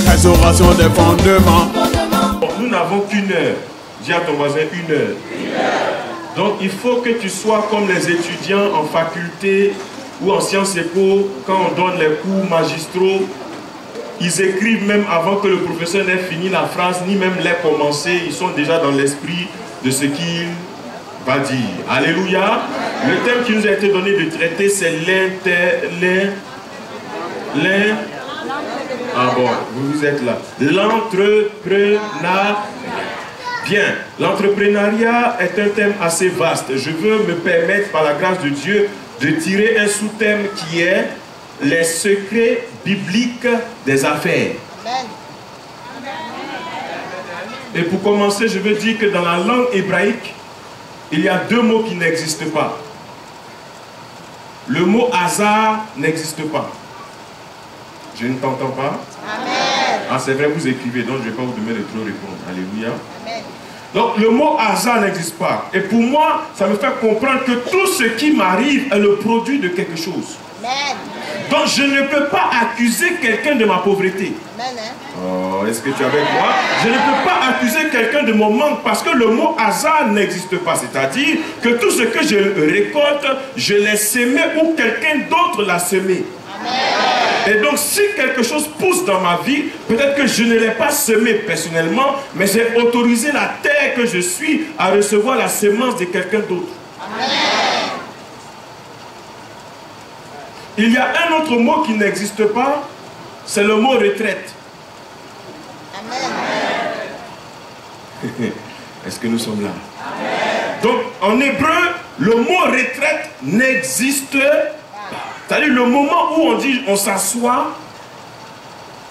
Restauration des fondements. Nous n'avons qu'une heure. Dis à ton voisin une heure. Donc il faut que tu sois comme les étudiants en faculté ou en sciences éco, quand on donne les cours magistraux, ils écrivent même avant que le professeur n'ait fini la phrase, ni même l'ait commencé, ils sont déjà dans l'esprit de ce qu'il va dire. Alléluia. Le thème qui nous a été donné de traiter, c'est ah bon, vous êtes là. L'entrepreneuriat. Bien, l'entrepreneuriat est un thème assez vaste. Je veux me permettre, par la grâce de Dieu, de tirer un sous-thème qui est les secrets bibliques des affaires. Amen. Et pour commencer, je veux dire que dans la langue hébraïque, il y a deux mots qui n'existent pas. Le mot hasard n'existe pas. Je ne t'entends pas. Amen. Ah, c'est vrai, vous écrivez, donc je ne vais pas vous demander de trop répondre. Alléluia. Amen. Donc le mot hasard n'existe pas. Et pour moi, ça me fait comprendre que tout ce qui m'arrive est le produit de quelque chose. Amen. Donc je ne peux pas accuser quelqu'un de ma pauvreté. Amen. Oh, est-ce que tu es avec moi? Je ne peux pas accuser quelqu'un de mon manque parce que le mot hasard n'existe pas. C'est-à-dire que tout ce que je récolte, je l'ai semé ou quelqu'un d'autre l'a semé. Amen. Et donc si quelque chose pousse dans ma vie, peut-être que je ne l'ai pas semé personnellement, mais j'ai autorisé la terre que je suis à recevoir la semence de quelqu'un d'autre. Il y a un autre mot qui n'existe pas, c'est le mot retraite. Est-ce que nous sommes là? Amen. Donc en hébreu, le mot retraite n'existe pas. C'est-à-dire le moment où on dit on s'assoit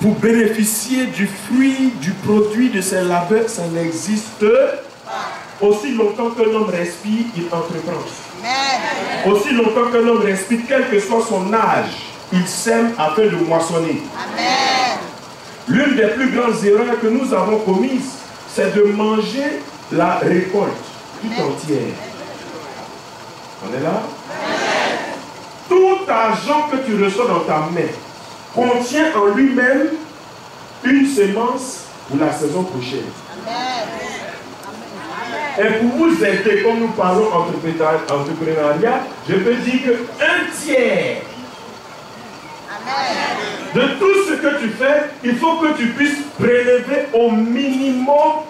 pour bénéficier du fruit, du produit de ses labeurs, ça n'existe pas. Aussi longtemps que l'homme respire, il entreprend. Amen. Aussi longtemps que l'homme respire, quel que soit son âge, il sème afin de moissonner. L'une des plus grandes erreurs que nous avons commises, c'est de manger la récolte tout entière. On est là? Tout argent que tu reçois dans ta main contient en lui-même une semence pour la saison prochaine. Et pour vous aider, comme nous parlons entrepreneuriat, je peux dire que 1/3 de tout ce que tu fais, il faut que tu puisses prélever au minimum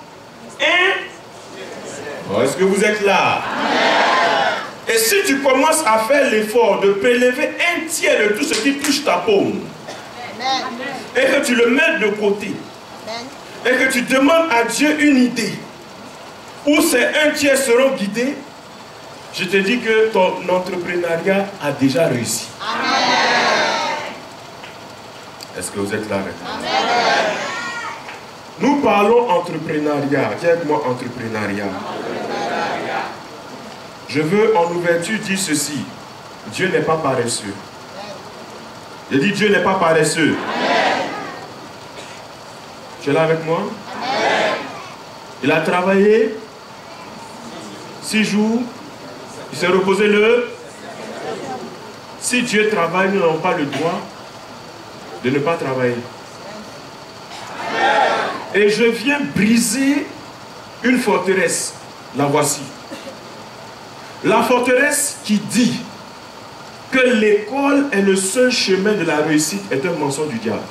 1. Oh, est-ce que vous êtes là? Et si tu commences à faire l'effort de prélever 1/3 de tout ce qui touche ta paume, et que tu le mets de côté, et que tu demandes à Dieu une idée, où ces 1/3 seront guidés, je te dis que ton entrepreneuriat a déjà réussi. Est-ce que vous êtes là avec moi? Nous parlons entrepreneuriat. Dis avec moi entrepreneuriat. Je veux en ouverture dire ceci. Dieu n'est pas paresseux. Je dis Dieu n'est pas paresseux. Tu es là avec moi? Il a travaillé 6 jours. Il s'est reposé le. Si Dieu travaille, nous n'avons pas le droit de ne pas travailler. Et je viens briser une forteresse. La voici. La forteresse qui dit que l'école est le seul chemin de la réussite est un mensonge du diable.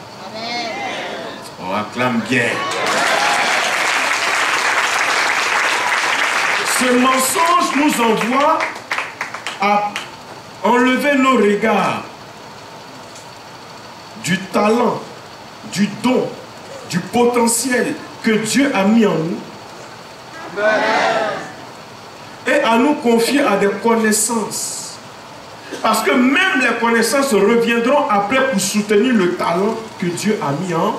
On acclame bien. Ce mensonge nous envoie à enlever nos regards du talent, du don, du potentiel que Dieu a mis en nous. Et à nous confier à des connaissances. Parce que même les connaissances reviendront après pour soutenir le talent que Dieu a mis en.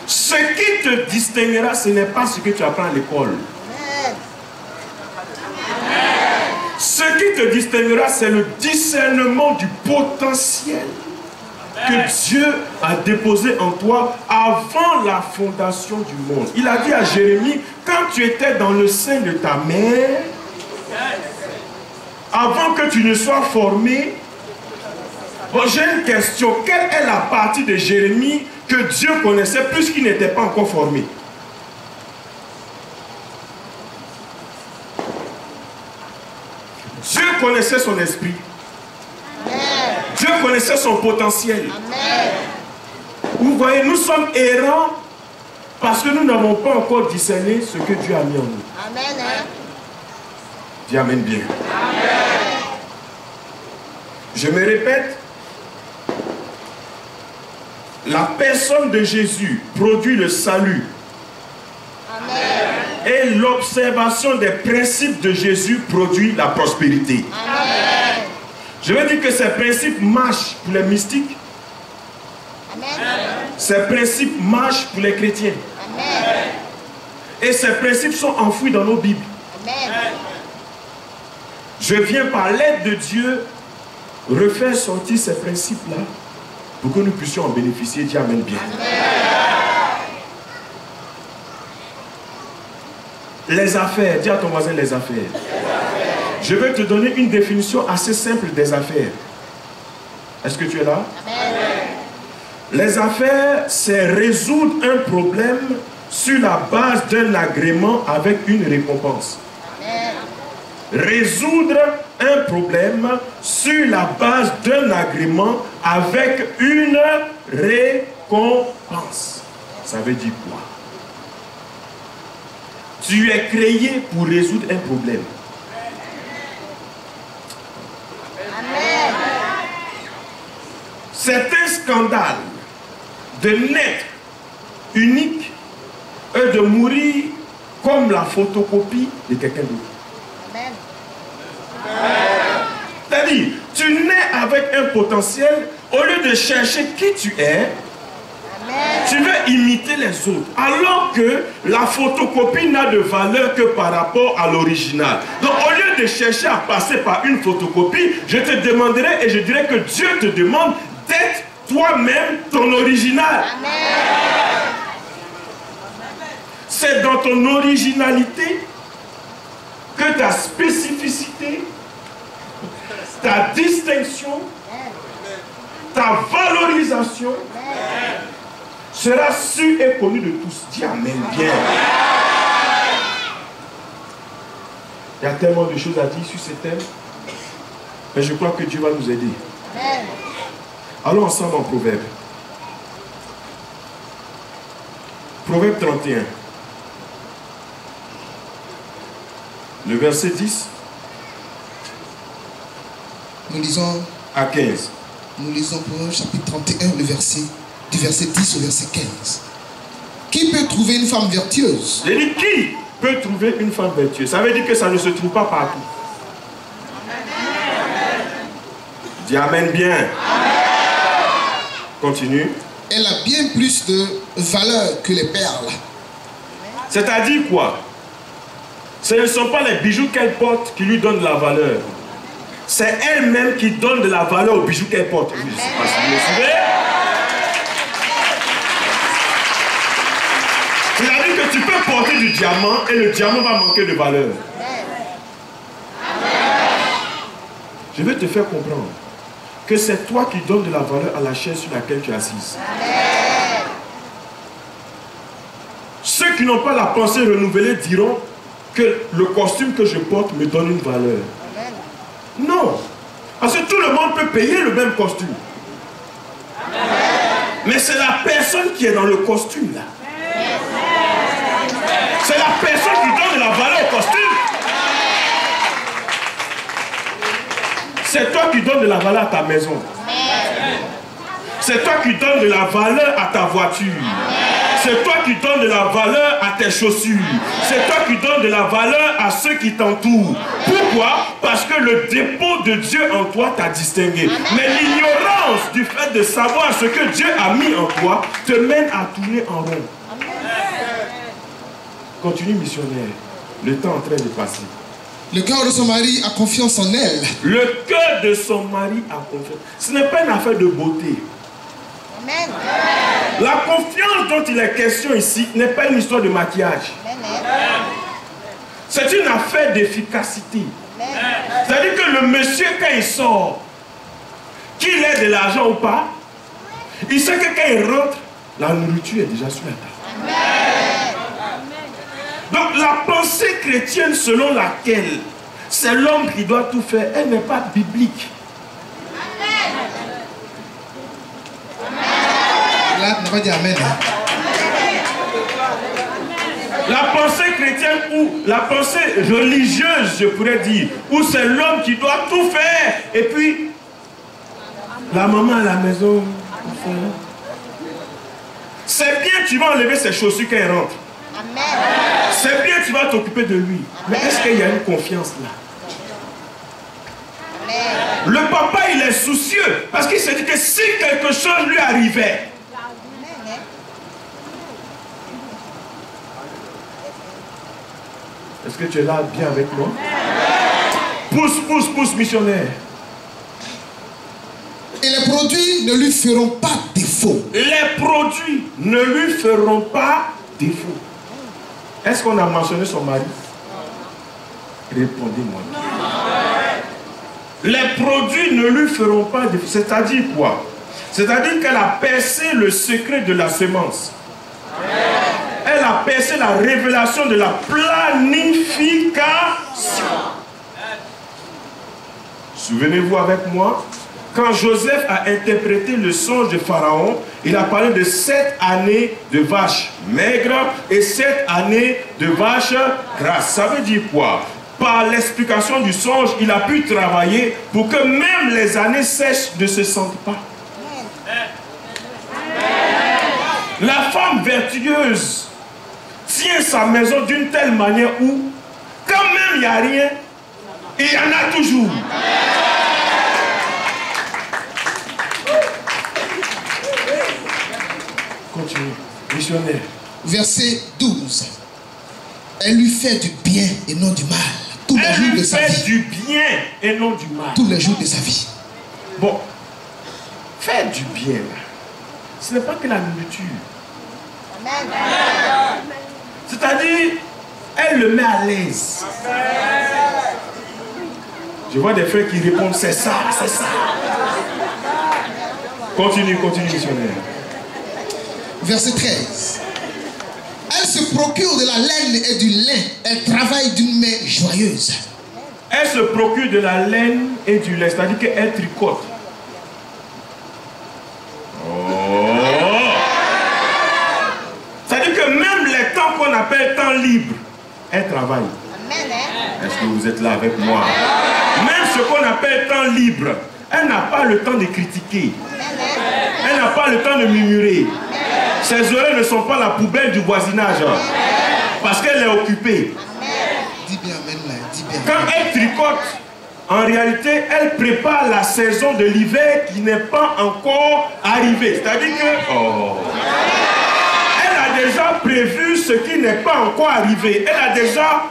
Ce qui te distinguera, ce n'est pas ce que tu apprends à l'école. Ce qui te distinguera, c'est le discernement du potentiel que Dieu a déposé en toi avant la fondation du monde. Il a dit à Jérémie, quand tu étais dans le sein de ta mère, avant que tu ne sois formé, bon, j'ai une question. Quelle est la partie de Jérémie que Dieu connaissait puisqu'il n'était pas encore formé? Dieu connaissait son esprit. Dieu connaissait son potentiel. Vous voyez, nous sommes errants parce que nous n'avons pas encore discerné ce que Dieu a mis en nous. Amen. Dis amen bien. Amen. Je me répète, la personne de Jésus produit le salut. Amen. Et l'observation des principes de Jésus produit la prospérité. Amen. Je veux dire que ces principes marchent pour les mystiques. Amen. Ces principes marchent pour les chrétiens. Amen. Et ces principes sont enfouis dans nos Bibles. Amen. Je viens par l'aide de Dieu refaire sortir ces principes-là pour que nous puissions en bénéficier. Dis amen bien. Amen. Les affaires, dis à ton voisin les affaires. Je vais te donner une définition assez simple des affaires. Est-ce que tu es là? Amen. Les affaires, c'est résoudre un problème sur la base d'un agrément avec une récompense. Amen. Résoudre un problème sur la base d'un agrément avec une récompense. Ça veut dire quoi? Tu es créé pour résoudre un problème. Amen. C'est un scandale de naître unique et de mourir comme la photocopie de quelqu'un d'autre. C'est-à-dire, tu nais avec un potentiel, au lieu de chercher qui tu es, tu veux imiter les autres, alors que la photocopie n'a de valeur que par rapport à l'original. Donc au lieu de chercher à passer par une photocopie, je te demanderai et je dirais que Dieu te demande d'être toi-même ton original. C'est dans ton originalité que ta spécificité, ta distinction, ta valorisation sera su et connu de tous. Dis amen bien. Il y a tellement de choses à dire sur ces thèmes, mais je crois que Dieu va nous aider. Allons ensemble en Proverbe. Proverbe 31. Le verset 10. Nous lisons à 15. Nous lisons Proverbe chapitre 31, le verset, du verset 10 au verset 15. Qui peut trouver une femme vertueuse? J'ai dit qui peut trouver une femme vertueuse? Ça veut dire que ça ne se trouve pas partout. Dis amen bien. Amen. Continue. Elle a bien plus de valeur que les perles. C'est-à-dire quoi? Ce ne sont pas les bijoux qu'elle porte qui lui donnent de la valeur. C'est elle-même qui donne de la valeur aux bijoux qu'elle porte. Je ne sais pas si vous me suivez. Il a dit que tu peux porter du diamant et le diamant va manquer de valeur. Je vais te faire comprendre que c'est toi qui donnes de la valeur à la chaise sur laquelle tu es assise. Ceux qui n'ont pas la pensée renouvelée diront que le costume que je porte me donne une valeur. Non. Parce que tout le monde peut payer le même costume. Mais c'est la personne qui est dans le costume là. C'est la personne qui donne de la valeur au costume. C'est toi qui donnes de la valeur à ta maison. C'est toi qui donnes de la valeur à ta voiture. C'est toi qui donnes de la valeur à tes chaussures. C'est toi qui donnes de la valeur à ceux qui t'entourent. Pourquoi? Parce que le dépôt de Dieu en toi t'a distingué. Mais l'ignorance du fait de savoir ce que Dieu a mis en toi te mène à tourner en rond. Continue, missionnaire. Le temps est en train de passer. Le cœur de son mari a confiance en elle. Le cœur de son mari a confiance. Ce n'est pas une affaire de beauté. Amen. La confiance dont il est question ici n'est pas une histoire de maquillage. C'est une affaire d'efficacité. C'est-à-dire que le monsieur, quand il sort, qu'il ait de l'argent ou pas, il sait que quand il rentre, la nourriture est déjà sur la table. Donc la pensée chrétienne selon laquelle c'est l'homme qui doit tout faire, elle n'est pas biblique. Là, on va dire Amen. La pensée chrétienne ou la pensée religieuse, je pourrais dire, où c'est l'homme qui doit tout faire et puis la maman à la maison. C'est bien, tu vas enlever ses chaussures quand il rentre. C'est bien, tu vas t'occuper de lui. Mais est-ce qu'il y a une confiance là? Le papa, il est soucieux parce qu'il se dit que si quelque chose lui arrivait, est-ce que tu es là bien avec moi? Pousse, pousse, pousse, missionnaire. Et les produits ne lui feront pas défaut. Les produits ne lui feront pas défaut. Est-ce qu'on a mentionné son mari? Répondez-moi. Les produits ne lui feront pas défaut. C'est-à-dire quoi? C'est-à-dire qu'elle a percé le secret de la semence. Elle a percé la révélation de la planification. Souvenez-vous avec moi, quand Joseph a interprété le songe de Pharaon, il a parlé de 7 années de vaches maigres et 7 années de vaches grasses. Ça veut dire quoi? Par l'explication du songe, il a pu travailler pour que même les années sèches ne se sentent pas. La femme vertueuse tient sa maison d'une telle manière où, quand même il n'y a rien, il y en a toujours. Continue. Missionnaire. Verset 12. Elle lui fait du bien et non du mal. Tous les jours de sa vie. Elle lui fait du bien et non du mal. Tous les jours de sa vie. Bon, faire du bien, ce n'est pas que la nourriture. C'est-à-dire, elle le met à l'aise. Je vois des frères qui répondent, c'est ça, c'est ça. Continue, continue, missionnaire. Verset 13. Elle se procure de la laine et du lin. Elle travaille d'une main joyeuse. Elle se procure de la laine et du lait, c'est-à-dire qu'elle tricote. C'est-à-dire que même les temps qu'on appelle temps libre, elle travaille. Est-ce que vous êtes là avec moi? Même ce qu'on appelle temps libre, elle n'a pas le temps de critiquer. Elle n'a pas le temps de murmurer. Ses oreilles ne sont pas la poubelle du voisinage. Parce qu'elle est occupée. Dis bien amen là, dis bien. Quand elle tricote, en réalité, elle prépare la saison de l'hiver qui n'est pas encore arrivée. C'est-à-dire que... elle a déjà prévu ce qui n'est pas encore arrivé. Elle a déjà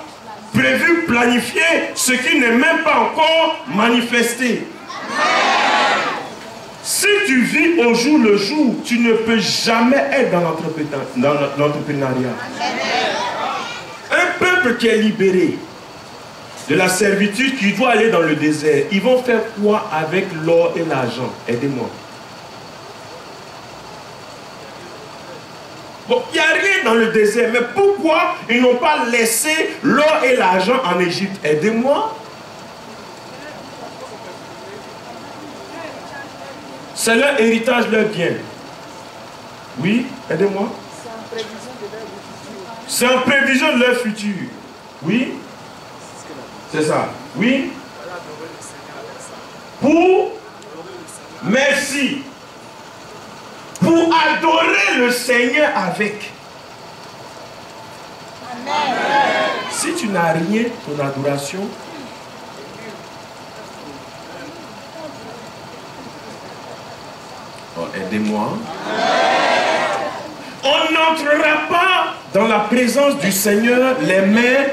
prévu, planifié ce qui n'est même pas encore manifesté. Si tu vis au jour le jour, tu ne peux jamais être dans l'entrepreneuriat. Un peuple qui est libéré de la servitude, qui doit aller dans le désert, ils vont faire quoi avec l'or et l'argent? Aidez-moi. Bon, il n'y a rien dans le désert, mais pourquoi ils n'ont pas laissé l'or et l'argent en Égypte? Aidez-moi. C'est leur héritage, leur bien. Oui, aidez-moi. C'est en prévision de leur futur. Oui. C'est ça. Oui. Pour. Merci. Pour adorer le Seigneur avec. Amen. Si tu n'as rien, ton adoration. Oh, aidez-moi. On n'entrera pas dans la présence du Seigneur les mains.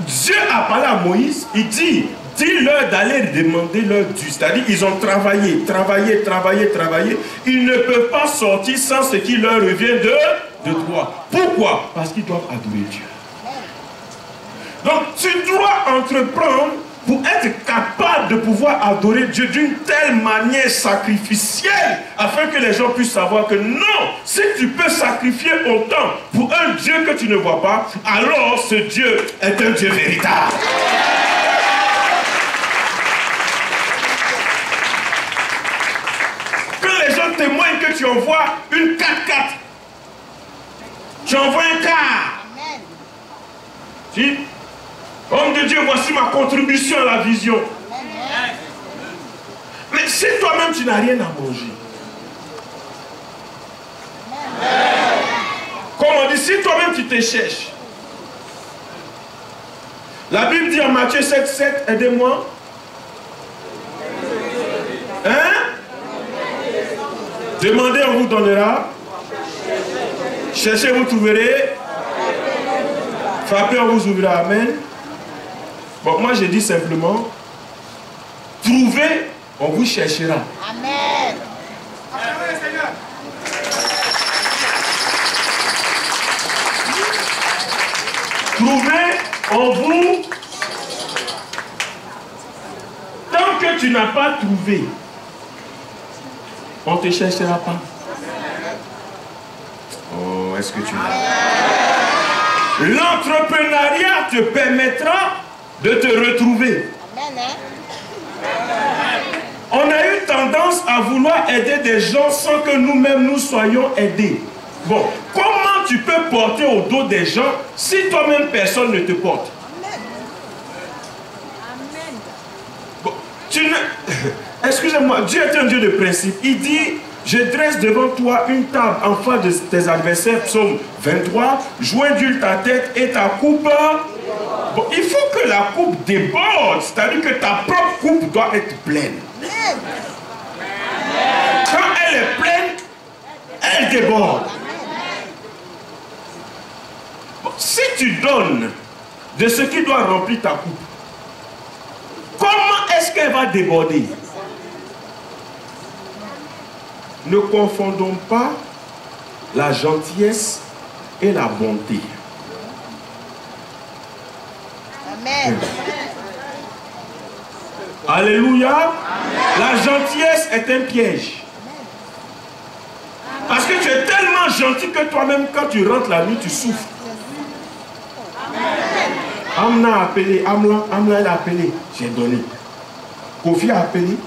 Dieu a parlé à Moïse, il dit, dis-leur d'aller demander leur dû. C'est-à-dire ils ont travaillé. Ils ne peuvent pas sortir sans ce qui leur revient de droit. Pourquoi? Parce qu'ils doivent adorer Dieu. Donc tu dois entreprendre pour être capable de pouvoir adorer Dieu d'une telle manière sacrificielle, afin que les gens puissent savoir que non, si tu peux sacrifier autant pour un Dieu que tu ne vois pas, alors ce Dieu est un Dieu véritable. Quand les gens témoignent que tu envoies une 4x4, tu envoies un car, si, homme de Dieu, voici ma contribution à la vision. Mais si toi-même tu n'as rien à manger, comme on dit, si toi-même tu te cherches, la Bible dit en Matthieu 7, aidez-moi. Hein? Demandez, on vous donnera. Cherchez, vous trouverez. Frappez, on vous ouvrira. Amen. Bon, moi je dis simplement, trouvez, on vous cherchera. Amen. Trouvez, on vous... Tant que tu n'as pas trouvé, on ne te cherchera pas. Oh, est-ce que tu l'as? L'entrepreneuriat te permettra de te retrouver. On a eu tendance à vouloir aider des gens sans que nous-mêmes nous soyons aidés. Bon, comment tu peux porter au dos des gens si toi-même personne ne te porte? Bon, excusez-moi, Dieu est un Dieu de principe. Il dit, je dresse devant toi une table en face de tes adversaires, psaume 23, joins d'huile ta tête et ta coupe. Bon, il faut que la coupe déborde, c'est-à-dire que ta propre coupe doit être pleine. Quand elle est pleine, elle déborde. Bon, si tu donnes de ce qui doit remplir ta coupe, comment est-ce qu'elle va déborder? Ne confondons pas la gentillesse et la bonté. Amen. Alléluia. Amen. La gentillesse est un piège. Parce que tu es tellement gentil que toi-même, quand tu rentres la nuit, tu souffres. Amna a appelé, Amna elle a appelé, j'ai donné. Kofi a appelé,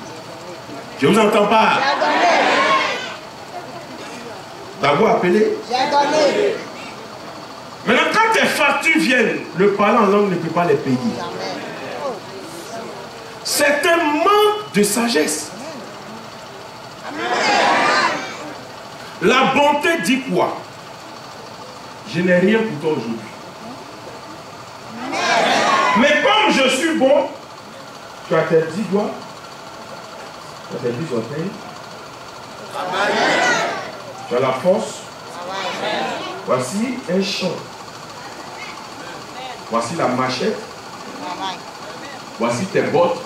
je ne vous entends pas. D'abord a appelé, J'ai donné. Maintenant, quand tes factures viennent, le parlant en langue ne peut pas les payer. C'est un manque de sagesse. La bonté dit quoi? Je n'ai rien pour toi aujourd'hui. Mais comme je suis bon, tu as tes 10 doigts, tu as tes 10 orteils, tu as la force. Voici un champ. Voici la machette. Voici tes bottes.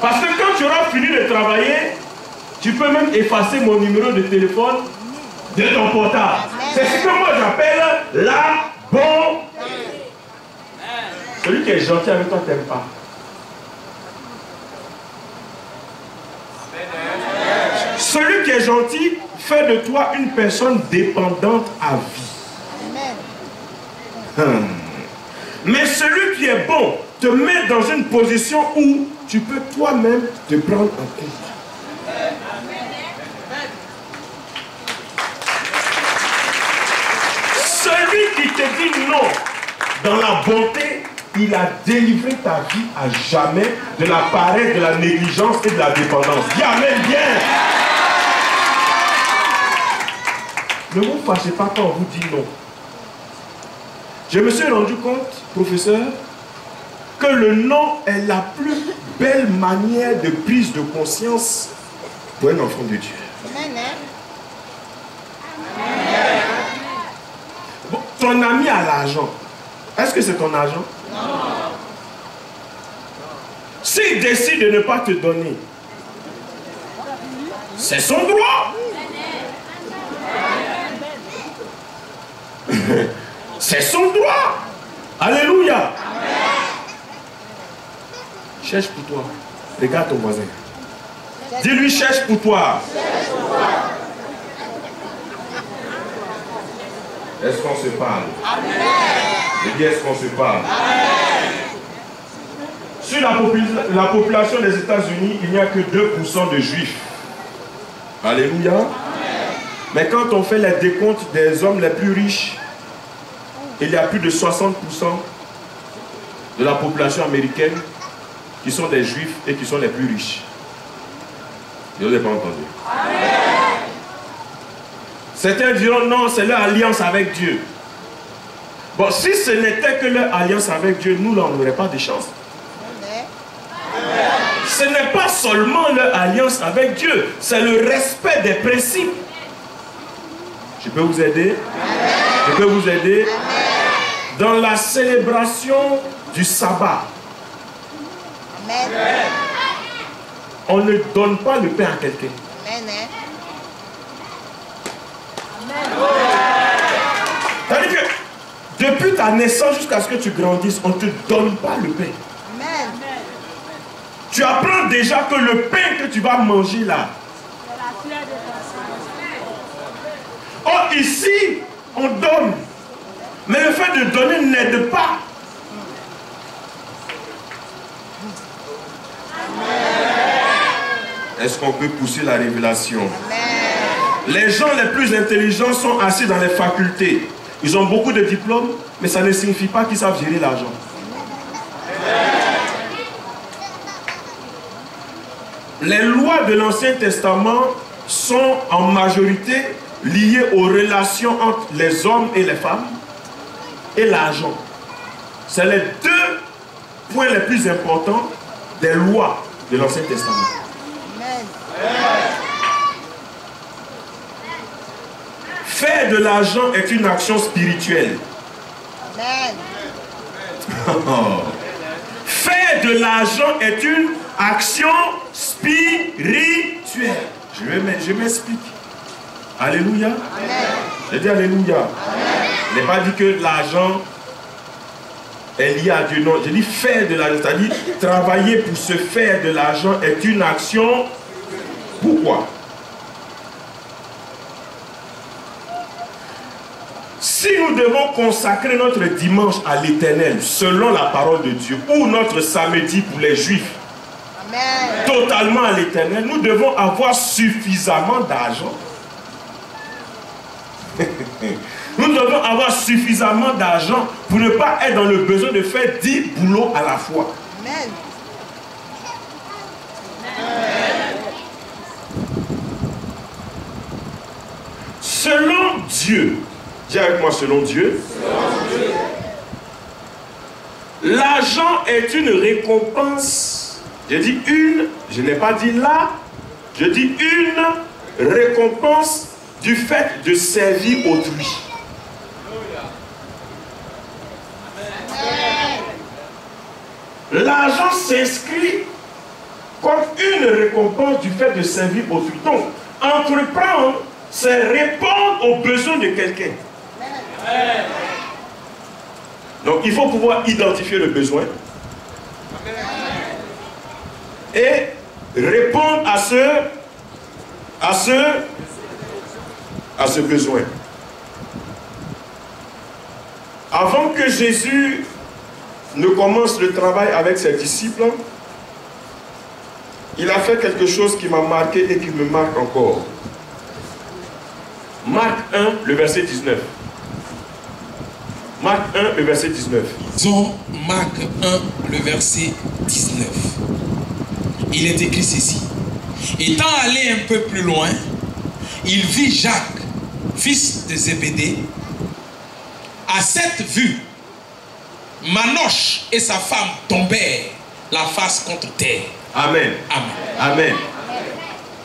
Parce que quand tu auras fini de travailler, tu peux même effacer mon numéro de téléphone de ton portable. C'est ce que moi j'appelle la bonté. Celui qui est gentil avec toi, t'aime pas. Celui qui est gentil fait de toi une personne dépendante à vie. Mais celui qui est bon te met dans une position où tu peux toi-même te prendre en compte. Celui qui te dit non dans la bonté, il a délivré ta vie à jamais de la paresse, de la négligence et de la dépendance. Dis amen bien. Ne vous fâchez pas quand on vous dit non. Je me suis rendu compte, professeur, que le non est la plus belle manière de prise de conscience pour un enfant de Dieu. Bon, ton ami a l'argent, est-ce que c'est ton argent? Non. S'il décide de ne pas te donner, c'est son droit. C'est son droit. Alléluia. Cherche pour toi. Regarde ton voisin. Dis-lui, cherche pour toi. Est-ce qu'on se parle? Je dis, est-ce qu'on se parle? Sur la population des États-Unis, il n'y a que 2% de juifs. Alléluia. Mais quand on fait les décomptes des hommes les plus riches, il y a plus de 60% de la population américaine qui sont des juifs et qui sont les plus riches. Je ne l'ai pas entendu. Certains diront non, c'est leur alliance avec Dieu. Bon, si ce n'était que leur alliance avec Dieu, nous, là, on n'aurait pas de chance. Ce n'est pas seulement leur alliance avec Dieu, c'est le respect des principes. Je peux vous aider? Je peux vous aider? Dans la célébration du sabbat, on ne donne pas le pain à quelqu'un. C'est-à-dire que depuis ta naissance jusqu'à ce que tu grandisses, on ne te donne pas le pain. Tu apprends déjà que le pain que tu vas manger là. Oh, ici, on donne. Mais le fait de donner n'aide pas. Est-ce qu'on peut pousser la révélation? Les gens les plus intelligents sont assis dans les facultés. Ils ont beaucoup de diplômes, mais ça ne signifie pas qu'ils savent gérer l'argent. Les lois de l'Ancien Testament sont en majorité liées aux relations entre les hommes et les femmes et l'argent. C'est les deux points les plus importants des lois de l'Ancien Testament. Faire de l'argent est une action spirituelle. Faire de l'argent est une action spirituelle. Je m'explique. Alléluia. Je dis alléluia. Je n'ai pas dit que l'argent est lié à Dieu. Non, je dis faire de l'argent. C'est-à-dire travailler pour se faire de l'argent est une action. Pourquoi? Si nous devons consacrer notre dimanche à l'Éternel selon la parole de Dieu, ou notre samedi pour les Juifs, amen, totalement à l'Éternel, nous devons avoir suffisamment d'argent. Nous devons avoir suffisamment d'argent pour ne pas être dans le besoin de faire 10 boulots à la fois. Amen. Selon Dieu, dis avec moi, selon Dieu, l'argent est une récompense. Je dis une, je n'ai pas dit là, je dis une récompense du fait de servir autrui. L'argent s'inscrit comme une récompense du fait de servir autrui. Donc, entreprendre, c'est répondre aux besoins de quelqu'un. Donc il faut pouvoir identifier le besoin et répondre à ce besoin. Avant que Jésus ne commence le travail avec ses disciples, il a fait quelque chose qui m'a marqué et qui me marque encore. Marc 1, le verset 19. Marc 1, le verset 19. Disons Marc 1, le verset 19. Il est écrit ceci. Étant allé un peu plus loin, il vit Jacques, fils de Zébédée. À cette vue, Manoche et sa femme tombèrent la face contre terre. Amen. Amen. Amen.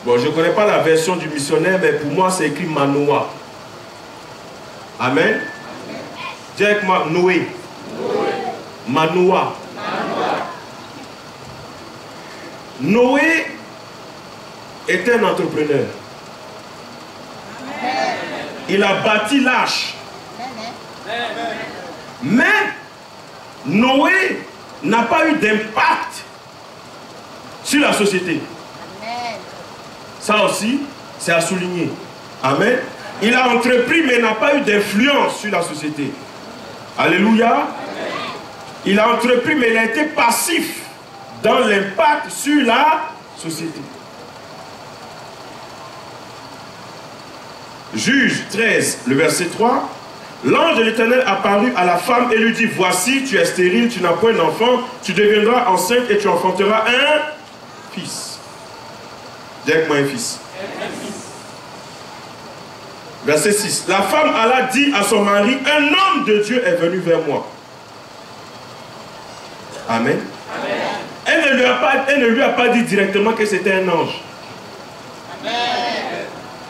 Bon, je ne connais pas la version du missionnaire, mais pour moi, c'est écrit Manoah. Amen. Dis avec moi, Noé. Manoah. Noé était un entrepreneur. Il a bâti l'arche. Mais Noé n'a pas eu d'impact sur la société. Ça aussi, c'est à souligner. Amen. Il a entrepris mais n'a pas eu d'influence sur la société. Alléluia. Il a entrepris mais il a été passif dans l'impact sur la société. Juge 13, le verset 3. L'ange de l'Éternel apparut à la femme et lui dit, voici, tu es stérile, tu n'as point d'enfant, tu deviendras enceinte et tu enfanteras un fils. Dis avec moi un fils. Verset 6. La femme alla dit à son mari, un homme de Dieu est venu vers moi. Amen. Elle ne lui a pas dit directement que c'était un ange.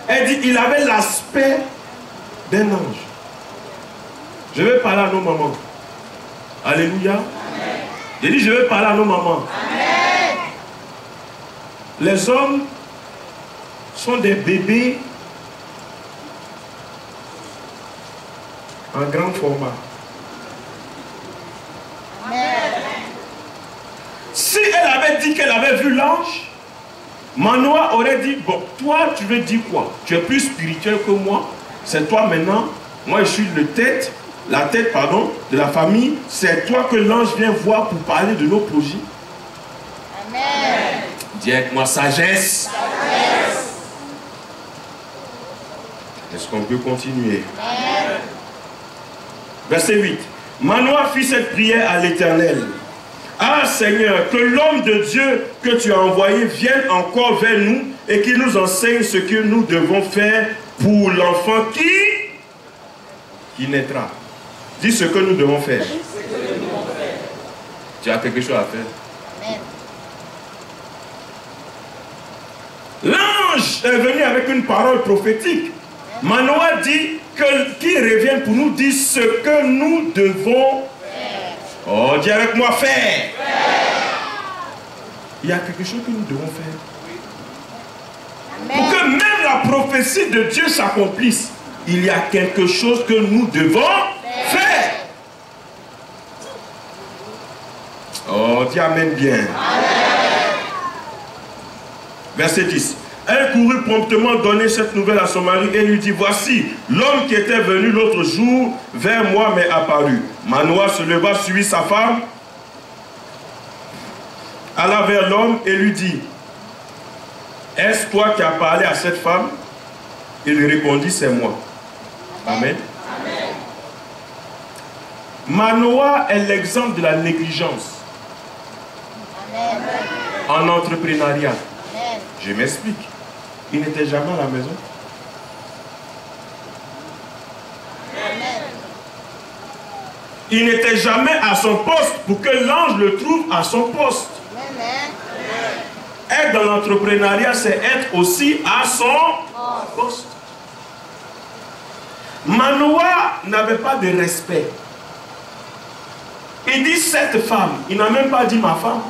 Elle dit, il avait l'aspect d'un ange. Je vais parler à nos mamans. Alléluia. J'ai dit, je vais parler à nos mamans. Amen. Les hommes sont des bébés en grand format. Amen. Si elle avait dit qu'elle avait vu l'ange, Manoah aurait dit, bon, toi, tu veux dire quoi? Tu es plus spirituel que moi. C'est toi maintenant. Moi, je suis la tête de la famille. C'est toi que l'ange vient voir pour parler de nos projets. Amen. Dis avec moi, sagesse. Est-ce qu'on peut continuer? Amen. Verset 8. Manoah fit cette prière à l'Éternel. Ah Seigneur, que l'homme de Dieu que tu as envoyé vienne encore vers nous et qu'il nous enseigne ce que nous devons faire pour l'enfant qui naîtra. Dis ce que nous devons faire. Tu as quelque chose à faire. L'ange est venu avec une parole prophétique. Manoah dit qu'il revienne pour nous dire ce que nous devons faire. Oh, dis avec moi, faire. Il y a quelque chose que nous devons faire. Pour que même la prophétie de Dieu s'accomplisse, il y a quelque chose que nous devons faire. Oh, dis amen bien. Amen. Verset 10. Elle courut promptement donner cette nouvelle à son mari et lui dit, voici, l'homme qui était venu l'autre jour vers moi m'est apparu. Manoah se leva, suivit sa femme, alla vers l'homme et lui dit, est-ce toi qui as parlé à cette femme? Il lui répondit, c'est moi. Amen. Amen. Manoah est l'exemple de la négligence. Amen. En entrepreneuriat. Amen. Je m'explique. Il n'était jamais à la maison. Amen. Il n'était jamais à son poste pour que l'ange le trouve à son poste. Amen. Être dans l'entrepreneuriat, c'est être aussi à son poste. Manoah n'avait pas de respect. Il dit cette femme, il n'a même pas dit ma femme.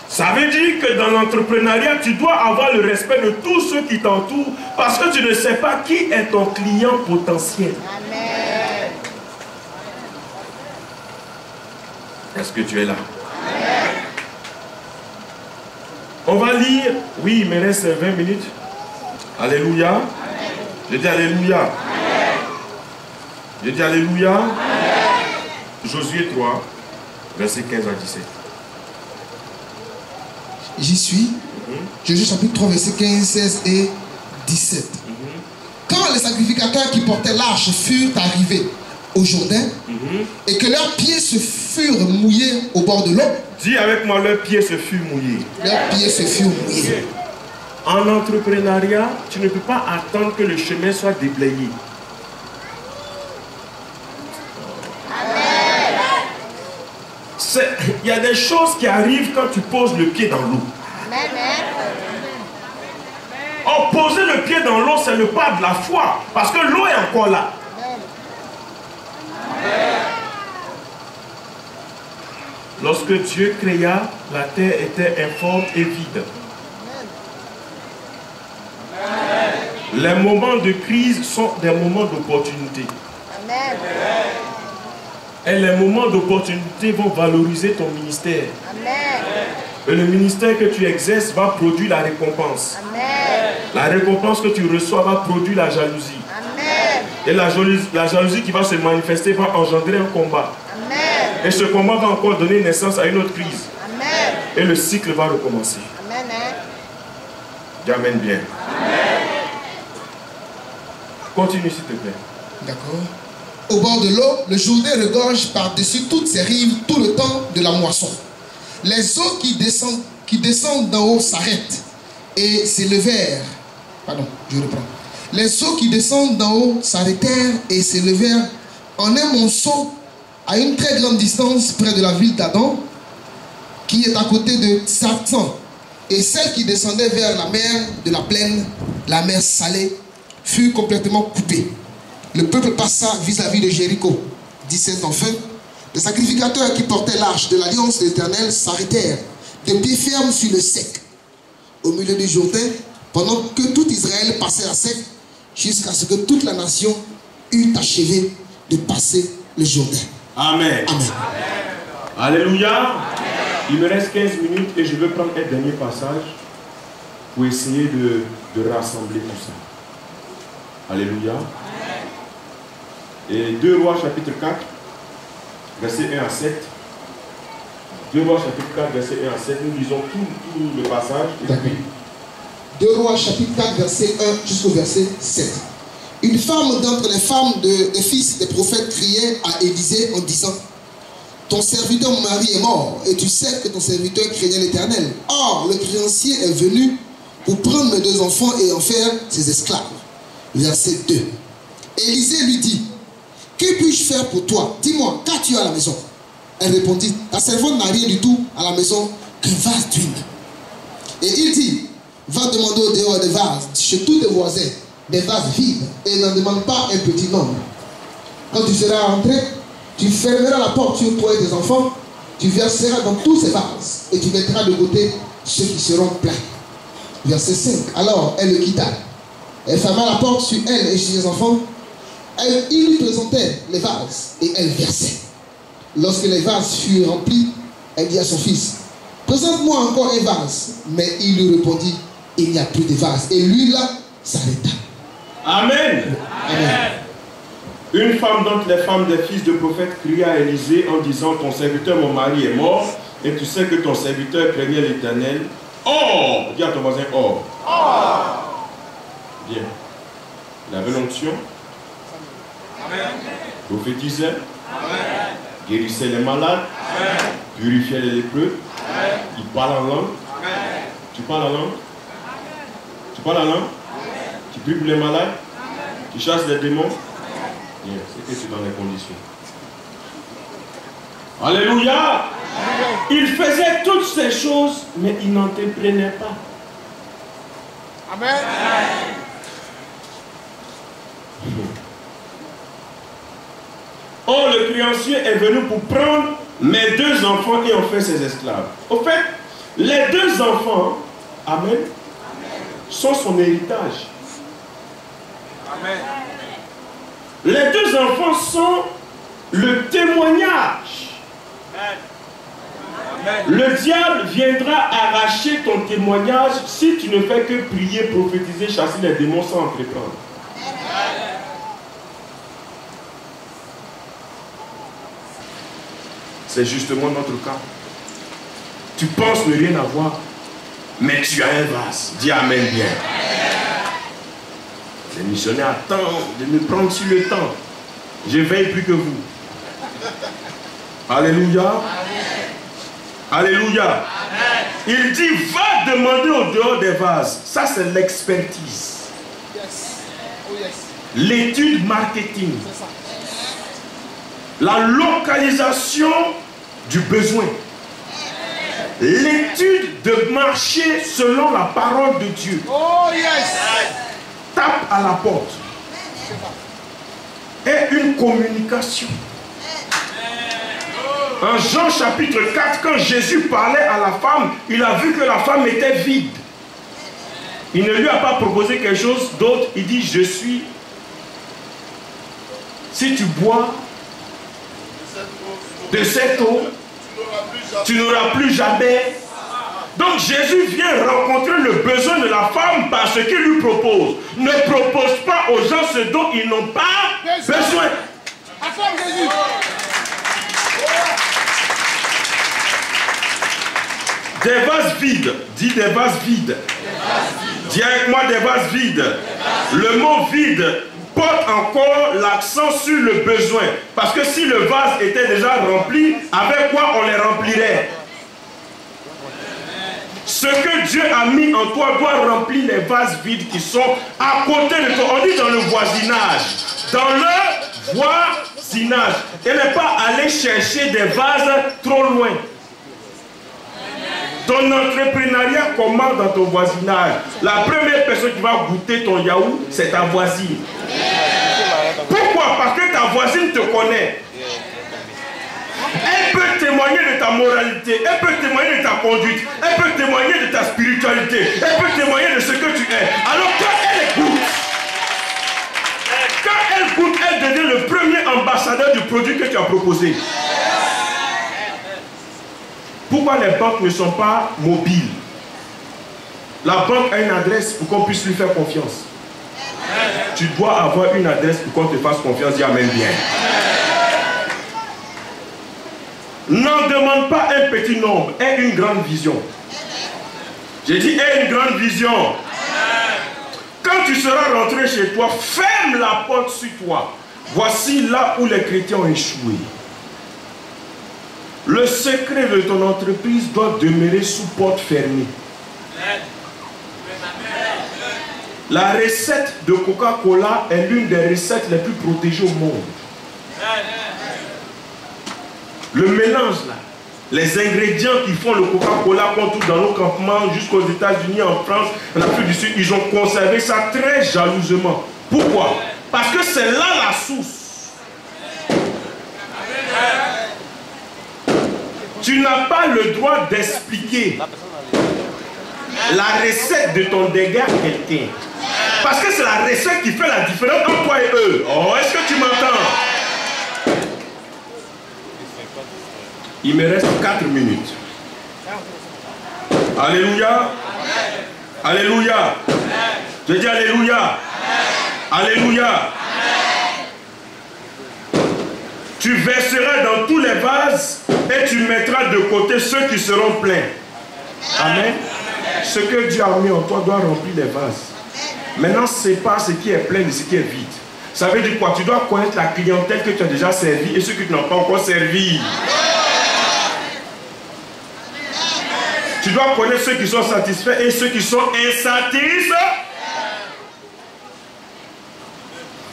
Ça veut dire que dans l'entrepreneuriat, tu dois avoir le respect de tous ceux qui t'entourent parce que tu ne sais pas qui est ton client potentiel. Amen. Est-ce que tu es là? Amen. On va lire, oui, il me reste 20 minutes. Alléluia. Amen. Je dis Alléluia. Amen. Je dis Alléluia. Amen. Josué 3, versets 15 à 17. J'y suis. Josué chapitre 3, versets 15, 16 et 17. Quand les sacrificateurs qui portaient l'arche furent arrivés au Jourdain et que leurs pieds se furent mouillés au bord de l'eau. Dis avec moi, leurs pieds se furent mouillés. Leurs pieds se furent mouillés. En entrepreneuriat, tu ne peux pas attendre que le chemin soit déblayé. Il y a des choses qui arrivent quand tu poses le pied dans l'eau. Oh, Alors poser le pied dans l'eau, c'est le pas de la foi. Parce que l'eau est encore là. Lorsque Dieu créa, la terre était informe et vide. Les moments de crise sont des moments d'opportunité. Et les moments d'opportunité vont valoriser ton ministère. Et le ministère que tu exerces va produire la récompense. La récompense que tu reçois va produire la jalousie. Et la jalousie qui va se manifester va engendrer un combat. Et ce combat va encore donner naissance à une autre crise. Et le cycle va recommencer. Dis amen bien. Continue s'il te plaît. D'accord. Au bord de l'eau, le Jourdain regorge par-dessus toutes ses rives tout le temps de la moisson. Les eaux qui descendent d'en haut s'arrêtent et s'élevèrent. Pardon, je reprends. Les eaux qui descendent d'en haut s'arrêtèrent et s'élevèrent en un monceau à une très grande distance près de la ville d'Adam, qui est à côté de Satan. Et celle qui descendait vers la mer de la plaine, la mer salée, fut complètement coupée. Le peuple passa vis-à-vis de Jéricho. 17 enfin, les sacrificateurs qui portaient l'arche de l'alliance de l'Éternel s'arrêtèrent de pied ferme sur le sec, au milieu du Jourdain, pendant que tout Israël passait à sec, jusqu'à ce que toute la nation eût achevé de passer le Jourdain. Amen. Amen. Alléluia. Il me reste 15 minutes et je veux prendre un dernier passage pour essayer de rassembler tout ça. Alléluia. Et 2 Rois chapitre 4, verset 1 à 7. 2 Rois chapitre 4, verset 1 à 7. Nous lisons tout le passage. D'accord. 2 Rois chapitre 4, verset 1 jusqu'au verset 7. Une femme d'entre les femmes des fils des prophètes criait à Élisée en disant: ton serviteur, mon mari, est mort, et tu sais que ton serviteur craignait l'Éternel. Or, le créancier est venu pour prendre mes 2 enfants et en faire ses esclaves. Verset 2. Élisée lui dit: que puis-je faire pour toi? Dis-moi, qu'as-tu à la maison? Elle répondit: ta servante n'a rien du tout à la maison qu'un vase d'huile. Et il dit: va demander au dehors des vases, chez tous tes voisins, des vases vides, et n'en demande pas un petit nombre. Quand tu seras rentré, tu fermeras la porte sur toi et tes enfants, tu verseras dans tous ces vases, et tu mettras de côté ceux qui seront pleins. Verset 5. Alors elle le quitta. Elle ferma la porte sur elle et sur ses enfants. Il lui présentait les vases, et elle versait. Lorsque les vases furent remplis, elle dit à son fils: présente-moi encore un vase. Mais il lui répondit: il n'y a plus de vase. Et lui là s'arrêta. Amen. Amen. Une femme d'entre les femmes des fils de prophètes cria à Élisée en disant: ton serviteur, mon mari, est mort, et tu sais que ton serviteur craignait l'Éternel. Or, dis à ton voisin: or. Bien. Il avait l'onction. Prophétisait. Guérissait les malades. Purifiait les lépreux. Il parle en langue. Tu parles en langue. Tu parles en langue. Tu pries pour les malades. Tu chasses les démons. Bien, c'est que tu es dans les conditions. Alléluia. Il faisait toutes ces choses, mais il n'en te prenait pas. Amen. Or, le créancier est venu pour prendre mes 2 enfants et en faire ses esclaves. Au fait, les 2 enfants, amen, sont son héritage. Amen. Les 2 enfants sont le témoignage. Amen. Le diable viendra arracher ton témoignage si tu ne fais que prier, prophétiser, chasser les démons sans entreprendre. C'est justement notre cas. Tu penses ne rien avoir, mais tu as un vase. Dis amen bien. Les missionnaires attendent de me prendre sur le temps. Je veille plus que vous. Alléluia. Alléluia. Il dit: va demander au dehors des vases. Ça, c'est l'expertise. L'étude marketing. La localisation du besoin. l'étude de marcher selon la parole de Dieu. Oh yes. Tape à la porte. Et une communication. En Jean chapitre 4, quand Jésus parlait à la femme, il a vu que la femme était vide. Il ne lui a pas proposé quelque chose d'autre. Il dit, je suis. Si tu bois de cette eau, tu n'auras plus jamais. Donc Jésus vient rencontrer le besoin de la femme par ce qu'il lui propose. Ne propose pas aux gens ce dont ils n'ont pas besoin. Acclame Jésus. Des vases vides. Dis des vases vides. Dis avec moi des vases vides. Le mot vide porte encore l'accent sur le besoin. Parce que si le vase était déjà rempli, avec quoi on les remplirait? Ce que Dieu a mis en toi doit remplir les vases vides qui sont à côté de toi. On dit dans le voisinage. Dans le voisinage. Et ne pas aller chercher des vases trop loin. Ton entrepreneuriat commence dans ton voisinage. La première personne qui va goûter ton yaourt, c'est ta voisine. Pourquoi? Parce que ta voisine te connaît. Elle peut témoigner de ta moralité, elle peut témoigner de ta conduite, elle peut témoigner de ta spiritualité, elle peut témoigner de ce que tu es. Alors quand elle goûte, elle devient le premier ambassadeur du produit que tu as proposé. Pourquoi les banques ne sont pas mobiles? La banque a une adresse pour qu'on puisse lui faire confiance. Tu dois avoir une adresse pour qu'on te fasse confiance. Dis amen bien. N'en demande pas un petit nombre, aie une grande vision. J'ai dit aie une grande vision. Quand tu seras rentré chez toi, ferme la porte sur toi. Voici là où les chrétiens ont échoué. Le secret de ton entreprise doit demeurer sous porte fermée. La recette de Coca-Cola est l'une des recettes les plus protégées au monde. Le mélange là, les ingrédients qui font le Coca-Cola qu'on trouve dans nos campements jusqu'aux États-Unis, en France, en Afrique du Sud, ils ont conservé ça très jalousement. Pourquoi? Parce que c'est là la source. Tu n'as pas le droit d'expliquer la recette de ton dégât à quelqu'un. Parce que c'est la recette qui fait la différence entre toi et eux. Oh, est-ce que tu m'entends? Il me reste 4 minutes. Alléluia. Alléluia. Je dis alléluia. Alléluia. Tu verseras dans tous les vases et tu mettras de côté ceux qui seront pleins. Amen. Ce que Dieu a mis en toi doit remplir les vases. Maintenant, sépare ce qui est plein de ce qui est vide. Ça veut dire quoi? Tu dois connaître la clientèle que tu as déjà servi et ceux qui n'ont pas encore servi. Tu dois connaître ceux qui sont satisfaits et ceux qui sont insatisfaits.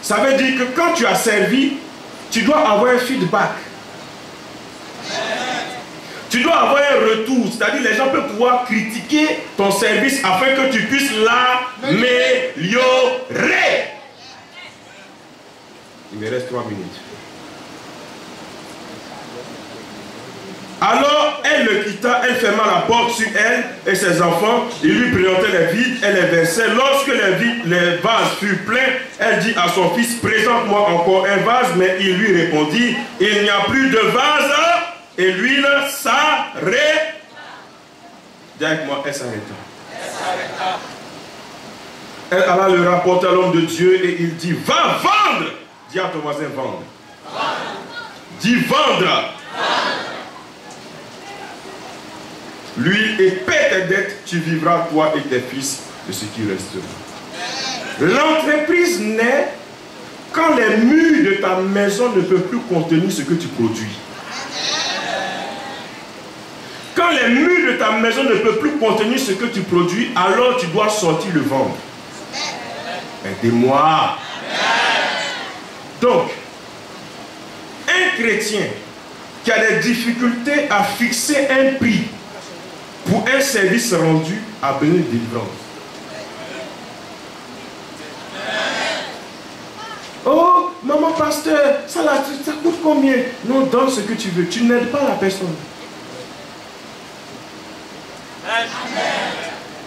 Ça veut dire que quand tu as servi, tu dois avoir un feedback. Tu dois avoir un retour. C'est-à-dire les gens peuvent pouvoir critiquer ton service afin que tu puisses l'améliorer. Il me reste 3 minutes. Alors, elle le quitta, elle ferma la porte sur elle et ses enfants. Il lui présentait les vides, elle les versait. Lorsque les vases furent pleins, elle dit à son fils, présente-moi encore un vase. Mais il lui répondit, il n'y a plus de vase et l'huile s'arrête. Dis avec moi, elle s'arrêta. Elle alla le rapporter à l'homme de Dieu et il dit, va vendre. Dis à ton voisin, vendre. Dis vendre. L'huile et paie tes dettes, tu vivras toi et tes fils de ce qui restera. L'entreprise naît quand les murs de ta maison ne peuvent plus contenir ce que tu produis. Quand les murs de ta maison ne peuvent plus contenir ce que tu produis, alors tu dois sortir le vendre. Aidez-moi. Donc, un chrétien qui a des difficultés à fixer un prix pour un service rendu à besoin de délivrance. Oh, maman pasteur, ça coûte combien? Non, donne ce que tu veux. Tu n'aides pas la personne.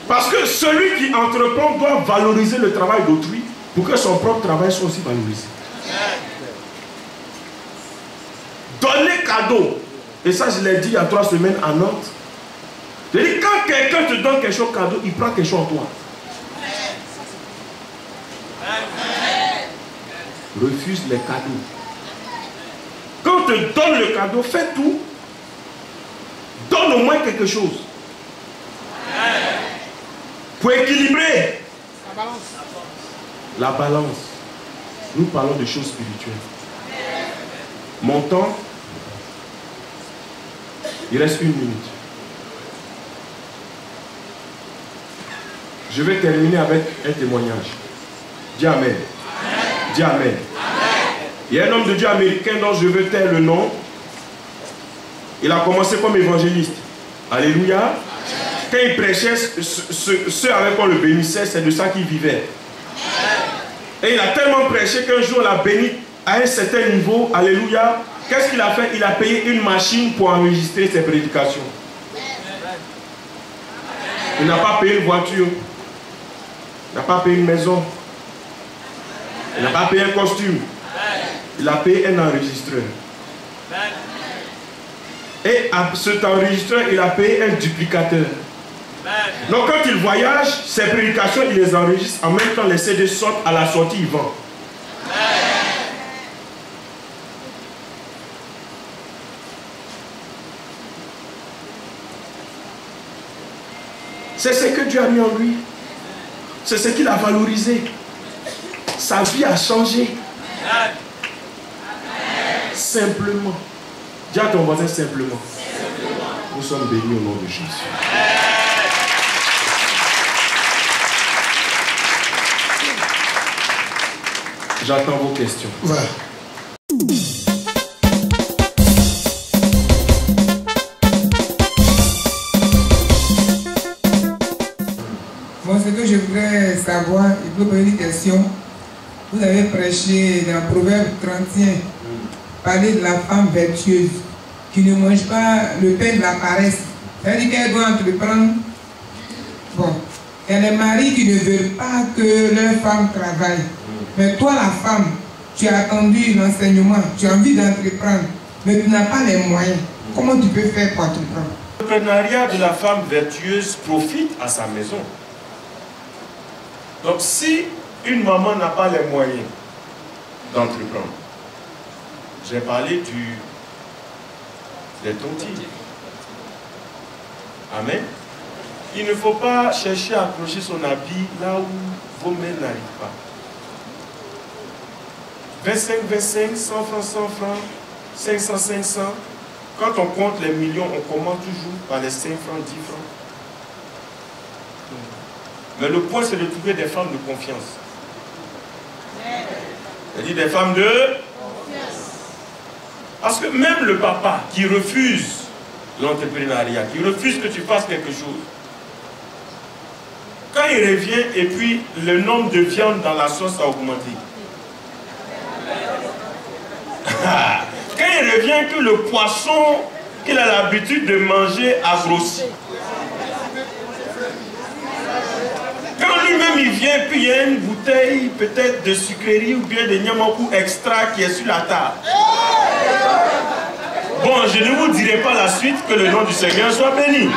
Parce que celui qui entreprend doit valoriser le travail d'autrui pour que son propre travail soit aussi valorisé. Donner cadeau. Et ça, je l'ai dit il y a 3 semaines à Nantes. Je dis, quand quelqu'un te donne quelque chose cadeau, il prend quelque chose en toi. Refuse les cadeaux. Quand on te donne le cadeau, fais tout. Donne au moins quelque chose. Pour équilibrer la balance. Nous parlons de choses spirituelles. Mon temps, il reste 1 minute. Je vais terminer avec un témoignage. Dis Amen. Dis Amen. Il y a un homme de Dieu américain dont je veux taire le nom. Il a commencé comme évangéliste. Alléluia. Quand il prêchait, ceux avec quoi on le bénissait, c'est de ça qu'il vivait. Et il a tellement prêché qu'un jour, on l'a béni à un certain niveau. Alléluia. Qu'est-ce qu'il a fait? Il a payé une machine pour enregistrer ses prédications. Il n'a pas payé une voiture. Il n'a pas payé une maison. Il n'a pas payé un costume. Il a payé un enregistreur. Et à cet enregistreur, il a payé un duplicateur. Donc quand il voyage, ses prédications, il les enregistre. En même temps, les CD sortent, à la sortie, il vend. C'est ce que Dieu a mis en lui. C'est ce qu'il a valorisé. Sa vie a changé. Simplement. Dis à ton voisin simplement. Nous sommes bénis au nom de Jésus. J'attends vos questions. Voilà. Moi, ce que je voudrais savoir, il peut poser une question. Vous avez prêché dans Proverbe 31, parler de la femme vertueuse qui ne mange pas le pain de la paresse. C'est-à-dire qu'elle doit entreprendre. Bon, il y a des maris qui ne veulent pas que leur femme travaille. Mais toi, la femme, tu as attendu l'enseignement, tu as envie d'entreprendre, mais tu n'as pas les moyens. Comment tu peux faire pour entreprendre? L'entrepreneuriat de la femme vertueuse profite à sa maison. Donc si une maman n'a pas les moyens d'entreprendre, j'ai parlé des tontines. Amen. Il ne faut pas chercher à accrocher son habit là où vos mains n'arrivent pas. 25, 25, 100 francs, 100 francs, 500, 500. Quand on compte les millions, on commence toujours par les 5 francs, 10 francs. Mais le point, c'est de trouver des femmes de confiance. C'est-à-dire des femmes de confiance. Parce que même le papa qui refuse l'entrepreneuriat, qui refuse que tu fasses quelque chose, quand il revient et puis le nombre de viande dans la sauce a augmenté. Quand il revient que le poisson qu'il a l'habitude de manger a grossi. Quand lui-même il vient, puis il y a une bouteille peut-être de sucrerie ou bien de nyamakou extra qui est sur la table. Bon, je ne vous dirai pas la suite, que le nom du Seigneur soit béni.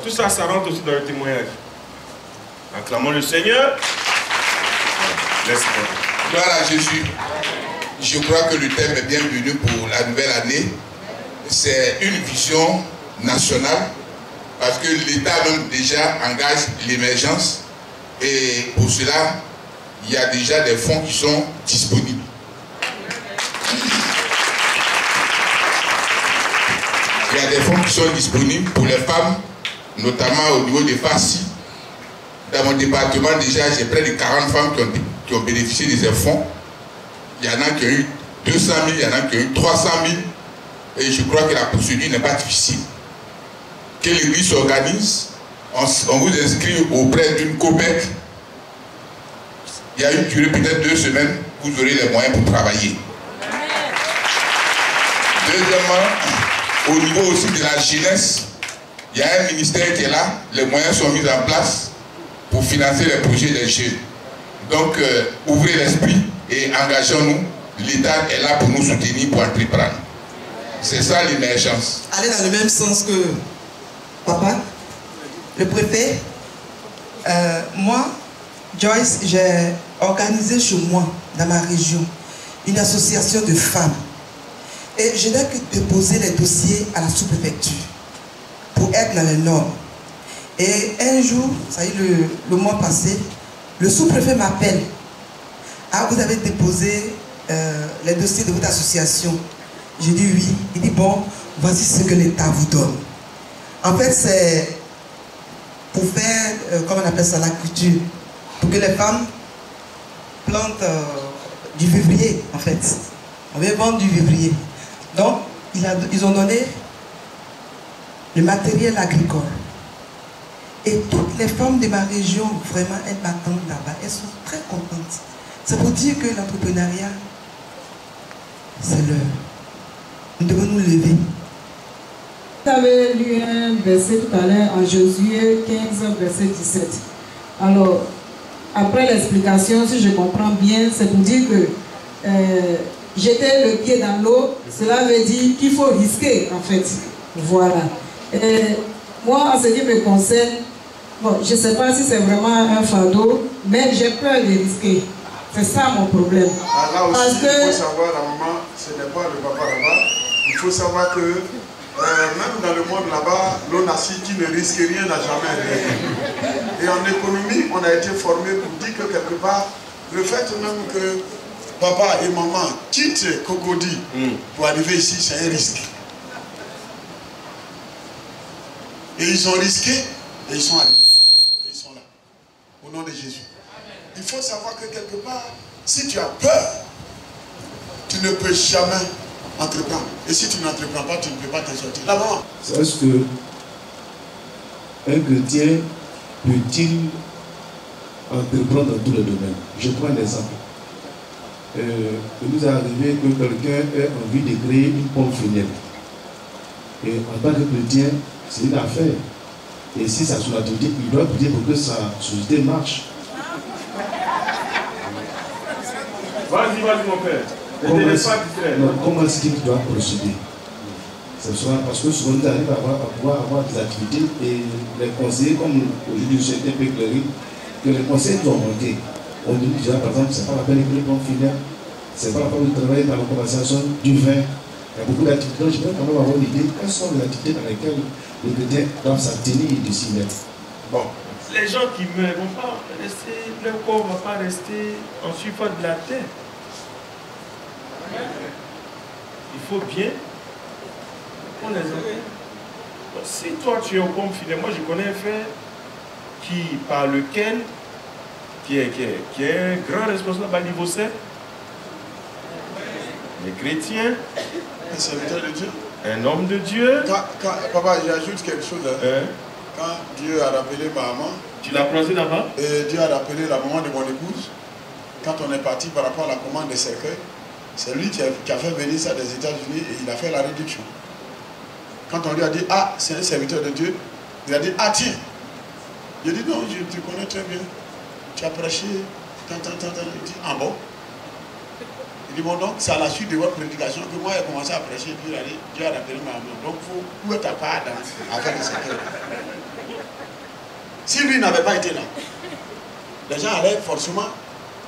Tout ça, ça rentre aussi dans le témoignage. Acclamons le Seigneur. Laisse-moi. Gloire à Jésus. Je crois que le thème est bienvenu pour la nouvelle année. C'est une vision nationale parce que l'État même déjà engage l'émergence et pour cela, il y a déjà des fonds qui sont disponibles. Il y a des fonds qui sont disponibles pour les femmes, notamment au niveau des FACI. Dans mon département, déjà, j'ai près de 40 femmes qui ont bénéficié de ces fonds. Il y en a qui ont eu 200 000, il y en a qui ont eu 300 000. et je crois que la procédure n'est pas difficile. Que l'église s'organise, on vous inscrit auprès d'une COPEC. Il y a une durée peut-être 2 semaines, vous aurez les moyens pour travailler. Deuxièmement, au niveau aussi de la jeunesse, il y a un ministère qui est là, les moyens sont mis en place pour financer les projets des jeunes. Donc, ouvrez l'esprit et engageons-nous. L'État est là pour nous soutenir, pour entreprendre. C'est ça l'émergence. Aller dans le même sens que papa, le préfet, moi, Joyce, j'ai organisé chez moi, dans ma région, une association de femmes. Et je n'ai que déposer les dossiers à la sous-préfecture pour être dans les normes. Et un jour, ça y est, le mois passé, le sous-préfet m'appelle. Ah, vous avez déposé les dossiers de votre association. J'ai dit oui. Il dit bon, voici ce que l'État vous donne. En fait, c'est pour faire, comment on appelle ça, la culture. Pour que les femmes plantent du vivrier, en fait. On veut vendre du vivrier. Donc, ils ont donné le matériel agricole. Et toutes les femmes de ma région, vraiment, elles m'attendent là-bas. Elles sont très contentes. C'est pour dire que l'entrepreneuriat, c'est l'heure. Nous devons nous lever. Vous avez lu un verset tout à l'heure en Josué 15, verset 17. Alors, après l'explication, si je comprends bien, c'est pour dire que jeter le pied dans l'eau, cela veut dire qu'il faut risquer, en fait. Voilà. Et moi, en ce qui me concerne, bon, je ne sais pas si c'est vraiment un fardeau, mais j'ai peur de risquer. C'est ça mon problème. Ah, là aussi, parce que... il faut savoir, la maman, ce n'est pas le papa là-bas. Il faut savoir que même dans le monde là-bas, l'on a dit qui ne risque rien n'a jamais rien. Et en économie, on a été formé pour dire que quelque part, le fait même que papa et maman quittent Cocody pour arriver ici, c'est un risque. Et ils ont risqué et ils sont arrivés. Et ils sont là. Au nom de Jésus. Il faut savoir que quelque part, si tu as peur, tu ne peux jamais entreprendre. Et si tu n'entreprends pas, tu ne peux pas t'en sortir. La maman. Est-ce que un chrétien peut-il entreprendre dans tous les domaines? Je prends un exemple. Il nous est arrivé que quelqu'un ait envie de créer une pompe funèbre. Et en tant que chrétien, c'est une affaire. Et si ça son activité, il doit prier pour que sa société marche. Vas-y, mon père. Comment est-ce qu'il doit procéder? Parce que souvent, on arrive à pouvoir avoir des activités et les conseillers, comme aujourd'hui, je suis un peu éclairé, que les conseillers doivent manquer. On dit déjà, par exemple, c'est pas la peine de créer une pompe funèbre, c'est pas la peine de travailler dans la conversation du vin. Il y a beaucoup d'activités. Je veux quand même avoir une idée. Quelles sont les activités dans lesquelles les chrétiens doivent s'abstenir de s'y mettre? Bon. Les gens qui meurent ne vont pas rester, leur corps ne va pas rester en surface de la terre. Il faut bien qu'on les entende. Si toi tu es au pompe funèbre, moi je connais un frère par lequel, qui est un grand responsable à niveau 7, les chrétiens, un serviteur de Dieu, un homme de Dieu. Papa, j'ajoute quelque chose. Quand Dieu a rappelé ma maman, tu l'as croisé là-bas? Et Dieu a rappelé la maman de mon épouse. Quand on est parti par rapport à la commande des cercueils, c'est lui qui a fait venir ça des États-Unis et il a fait la réduction. Quand on lui a dit, ah, c'est un serviteur de Dieu, il a dit, ah tiens. Il a dit, non, je te connais très bien. Tu as prêché, il dit, ah bon? Il dit, bon, donc, c'est à la suite de votre prédication que moi, j'ai commencé à prêcher, puis Dieu a rappelé ma maman. Donc, où est ta part dans affaire de cercueil? Si lui n'avait pas été là, les gens allaient forcément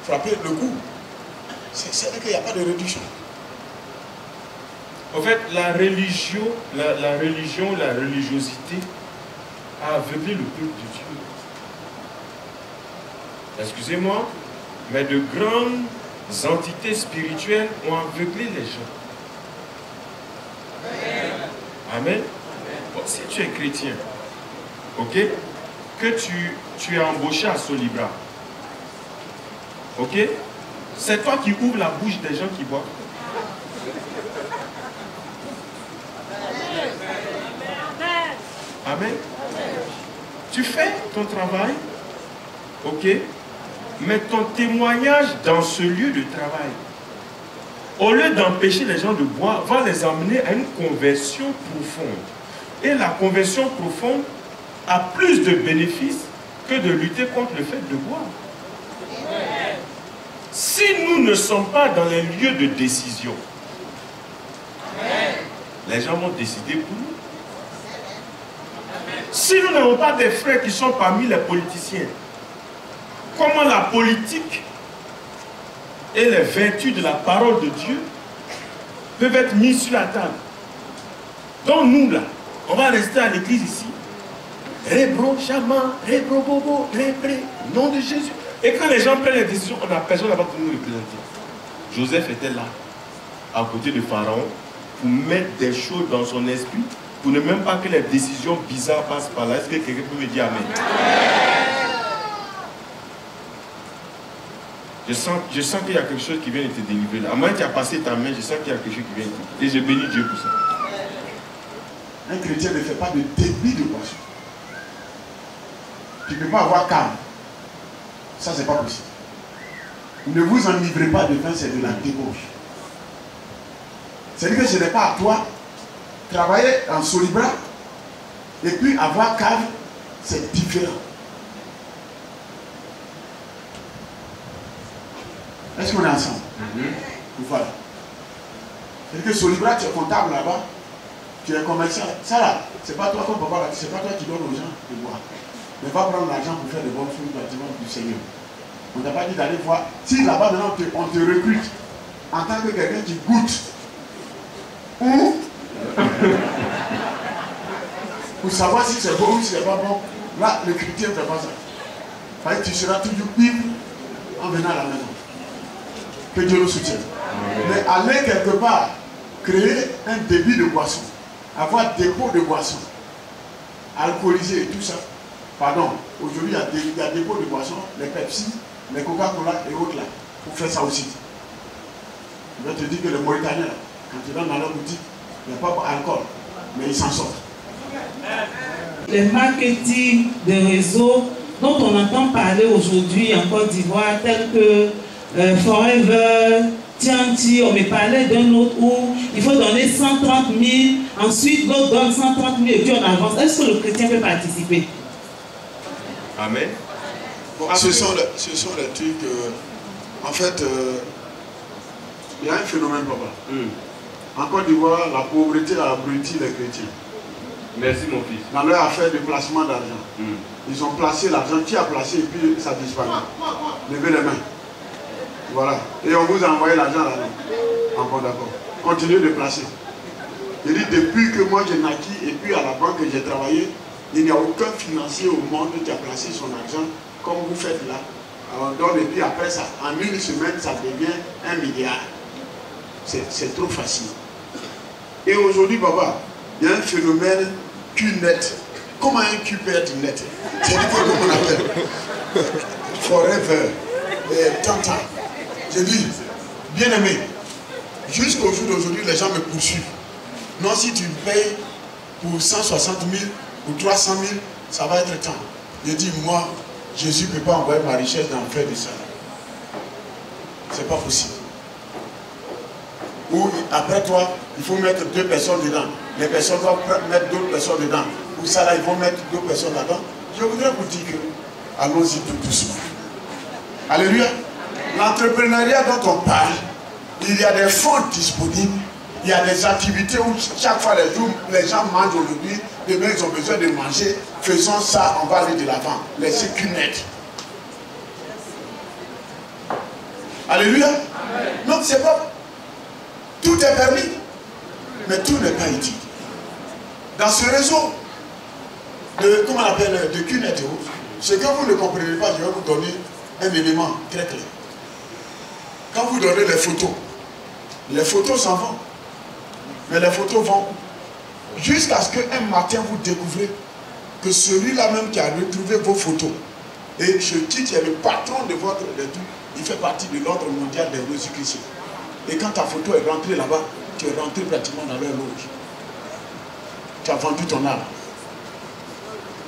frapper le coup. C'est-à-dire qu'il n'y a pas de réduction. En fait, la religiosité a aveuglé le peuple de Dieu. Excusez-moi, mais de grandes entités spirituelles ont aveuglé les gens. Amen. Bon, si tu es chrétien, ok, que tu es embauché à Solibra, ok, c'est toi qui ouvres la bouche des gens qui boivent. Amen. Tu fais ton travail, ok, mais ton témoignage dans ce lieu de travail, au lieu d'empêcher les gens de boire, va les amener à une conversion profonde. Et la conversion profonde a plus de bénéfices que de lutter contre le fait de boire. Si nous ne sommes pas dans les lieux de décision, les gens vont décider pour nous. Si nous n'avons pas des frères qui sont parmi les politiciens, comment la politique et les vertus de la parole de Dieu peuvent être mises sur la table? Donc nous là, on va rester à l'église ici. Rébro, Chama, Rébro, Bobo, Rébré, nom de Jésus. Et quand les gens prennent les décisions, on n'a personne là-bas pour nous représenter. Joseph était là, à côté de Pharaon, pour mettre des choses dans son esprit, pour ne même pas que les décisions bizarres passent par là. Est-ce que quelqu'un peut me dire Amen? Je sens qu'il y a quelque chose qui vient de te délivrer là. À moins que tu as passé ta main, je sens qu'il y a quelque chose qui vient de te délivrer. Et je bénis Dieu pour ça. Un chrétien ne fait pas de débit de boisson. Tu ne peux pas avoir calme. Ça, c'est pas possible. Ne vous enivrez pas de vin, c'est de la débauche. C'est-à-dire que ce n'est pas à toi travailler en solibra et puis avoir cave, c'est différent. Est-ce qu'on est ensemble? Voilà. C'est-à-dire que solibra, tu es comptable là-bas, tu es commercial. Ça là, c'est pas toi ton papa là, c'est pas toi qui donne aux gens de boire. Mais va prendre l'argent pour faire de bonnes choses bâtiments du Seigneur. On ne t'a pas dit d'aller voir. Si là-bas maintenant on te recrute en tant que quelqu'un qui goûte, ou pour savoir si c'est bon ou si c'est pas bon, là le chrétien ne fait pas ça. Parce que tu seras toujours ivre en venant à la maison. Que Dieu nous soutienne. Mais aller quelque part, créer un débit de boisson, avoir dépôt de boisson, alcoolisé et tout ça. Pardon, aujourd'hui il y a des dépôts de boissons, les Pepsi, les Coca-Cola et autres là, pour faire ça aussi. Je vais te dire que les Mauritaniens, quand tu vas dans leur boutique, il n'y a pas d'alcool, mais ils s'en sortent. Les marketing des réseaux dont on entend parler aujourd'hui en Côte d'Ivoire, tels que Forever, Tianti, on me parlait d'un autre où il faut donner 130 000, ensuite l'autre donne 130 000 et puis on avance. Est-ce que le chrétien peut participer? Amen. Bon, ce sont les trucs. En fait, il y a un phénomène, papa. En Côte d'Ivoire, la pauvreté a abruti les chrétiens. Merci, mon fils. Dans leur affaire de placement d'argent. Ils ont placé l'argent, qui a placé et puis ça disparaît. Levez les mains. Voilà. Et on vous a envoyé l'argent là-dedans. Bon, d'accord. Continuez de placer. Je dis, depuis que moi j'ai naquis et puis à la banque que j'ai travaillé, il n'y a aucun financier au monde qui a placé son argent comme vous faites là. On donne et puis après ça, en une semaine, ça devient 1 milliard. C'est trop facile. Et aujourd'hui, papa, il y a un phénomène Q-net. Comment un Q peut être net? C'est-à-dire comment on appelle Forever. Tanta. J'ai dit, bien aimé, jusqu'au jour d'aujourd'hui, les gens me poursuivent. Non, si tu me payes pour 160 000 ou 300 000, ça va être temps. J'ai dit, moi, Jésus ne peut pas envoyer ma richesse dans le fait de ça. C'est pas possible. Ou après toi, il faut mettre 2 personnes dedans. Les personnes doivent mettre d'autres personnes dedans. Ou ça là, ils vont mettre 2 personnes là-dedans. Je voudrais vous dire que, allons-y tout doucement. Alléluia. L'entrepreneuriat dont on parle, il y a des fonds disponibles, il y a des activités où chaque fois les gens mangent aujourd'hui, demain ils ont besoin de manger, faisons ça, on va aller de l'avant. Laissez qu'une aide. Alléluia. Non, c'est pas. Tout est permis, mais tout n'est pas utile. Dans ce réseau de, comment on appelle, de QNET, ce que vous ne comprenez pas, je vais vous donner un élément très clair. Quand vous donnez les photos s'en vont. Mais les photos vont jusqu'à ce qu'un matin vous découvrez que celui-là même qui a retrouvé vos photos, et ce qui est le patron de votre tout, il fait partie de l'ordre mondial des Rosicruciens. Et quand ta photo est rentrée là-bas, tu es rentré pratiquement dans leur loge. Tu as vendu ton âme.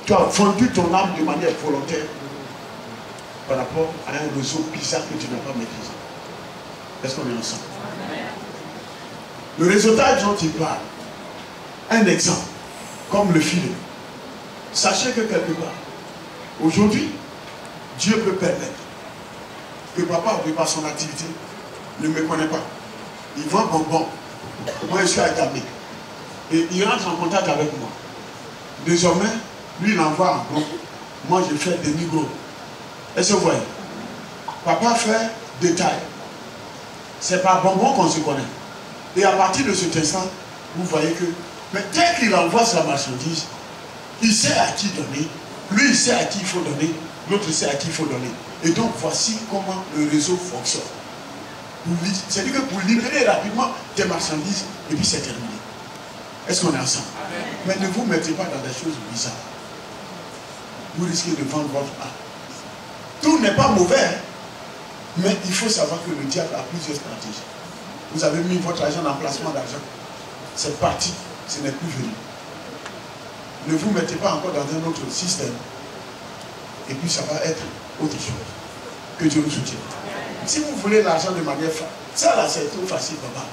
Tu as vendu ton âme de manière volontaire par rapport à un réseau bizarre que tu n'as pas maîtrisé. Est-ce qu'on est ensemble? Le réseautage dont il parle, un exemple, comme le filet. Sachez que quelque part, aujourd'hui, Dieu peut permettre que papa, par son activité, ne me connaît pas. Il vend bonbon. Moi, je suis à Gamé. Et il rentre en contact avec moi. Désormais, lui, il envoie en gros. Moi, je fais des micros. Est-ce que vous voyez? Papa fait détail. C'est par bonbon qu'on se connaît. Et à partir de cet instant, vous voyez que, mais dès qu'il envoie sa marchandise, il sait à qui donner. Lui, il sait à qui il faut donner. L'autre sait à qui il faut donner. Et donc, voici comment le réseau fonctionne. C'est-à-dire que pour libérer rapidement tes marchandises, et puis c'est terminé. Est-ce qu'on est ensemble? Mais ne vous mettez pas dans des choses bizarres. Vous risquez de vendre votre âme. Tout n'est pas mauvais, mais il faut savoir que le diable a plusieurs stratégies. Vous avez mis votre argent en placement d'argent. C'est parti, ce n'est plus venu. Ne vous mettez pas encore dans un autre système. Et puis ça va être autre chose. Que Dieu nous soutienne. Si vous voulez l'argent de manière facile, ça là c'est trop facile, papa.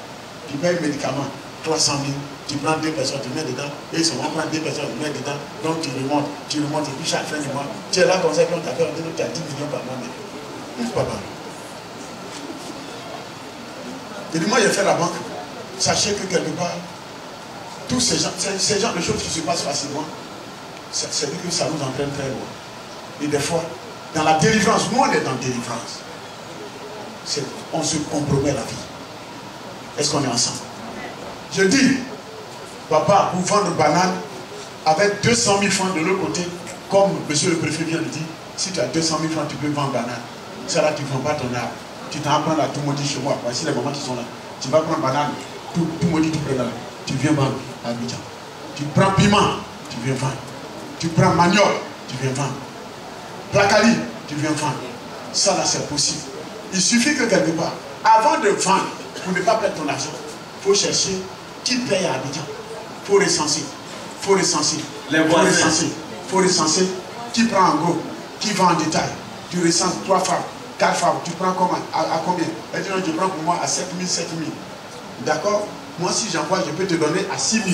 Tu payes médicaments, 300 000, tu prends 2 personnes, tu mets dedans, et ils vont prendre 2 personnes, tu mets dedans, donc tu remontes, et puis chaque fin du mois, tu es là comme ça, quand tu as fait, tu as 10 millions par mois. Mais papa. Et du moins, j'ai fait la banque. Sachez que quelque part, tous ces gens de choses qui se passent facilement, c'est que ça nous entraîne très loin. Et des fois, dans la délivrance, nous on est dans la délivrance. On se compromet la vie. Est-ce qu'on est ensemble? Je dis, papa, pour vendre banane, avec 200 000 francs de l'autre côté, comme monsieur le préfet vient de dire, si tu as 200 000 francs, tu peux vendre banane. Ça là, tu ne vends pas ton arbre. Tu t'en prends là, tout maudit chez moi. Voici les mamans qui sont là. Tu vas prendre banane, tout maudit, tu prends là. Tu viens vendre à Abidjan. Tu prends piment, tu viens vendre. Tu prends manioc, tu viens vendre. Placali, tu viens vendre. Ça là, c'est possible. Il suffit que quelque part, avant de vendre, pour ne pas perdre ton argent, il faut chercher qui paye à Abidjan. Il faut recenser. Il faut recenser. Les voisins. Il faut recenser qui prend en gros, qui vend en détail. Tu recenses 3 femmes, 4 femmes. Tu prends comment, à combien? Elle dit non, je prends pour moi à 7 000, 7 000. D'accord? Moi, si j'envoie, je peux te donner à 6 000.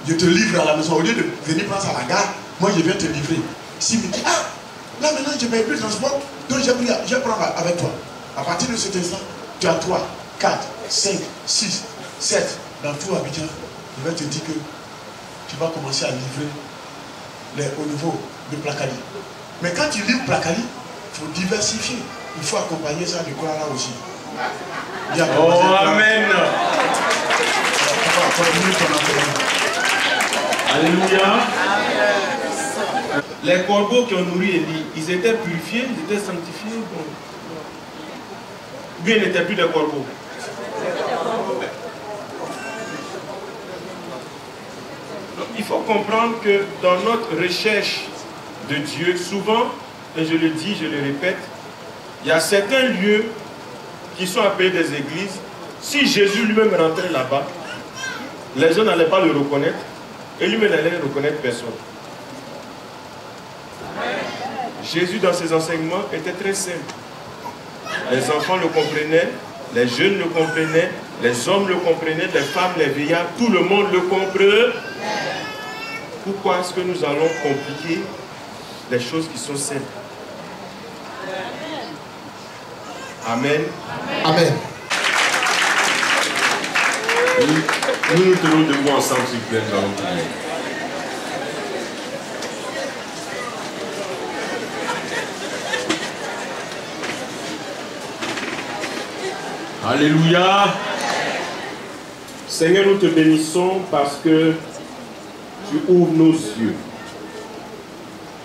Je te livre à la maison. Au lieu de venir prendre ça à la gare, moi, je viens te livrer. 6 000. Ah, là maintenant, je ne paye plus le transport. Donc, je prends avec toi. À partir de cet instant, tu as 3, 4, 5, 6, 7. Dans tout Abidjan, je vais te dire que tu vas commencer à livrer au niveau de Placali. Mais quand tu livres Placali, il faut diversifier. Il faut accompagner ça de quoi là aussi. Oh, amen. Alléluia. Les corbeaux qui ont nourri Élie, ils étaient purifiés, ils étaient sanctifiés. Bon. Bien, ils n'étaient plus des corbeaux. Donc, il faut comprendre que dans notre recherche de Dieu, souvent, et je le dis, je le répète, il y a certains lieux qui sont appelés des églises. Si Jésus lui-même rentrait là-bas, les gens n'allaient pas le reconnaître et lui-même n'allait reconnaître personne. Jésus, dans ses enseignements, était très simple. Les enfants le comprenaient, les jeunes le comprenaient, les hommes le comprenaient, les femmes, les vieillards, tout le monde le comprenait. Pourquoi est-ce que nous allons compliquer les choses qui sont simples? Amen. Amen. Nous nous tenons debout ensemble, s'il vous plaît, nous allons prier. Alléluia. Seigneur, nous te bénissons parce que tu ouvres nos yeux.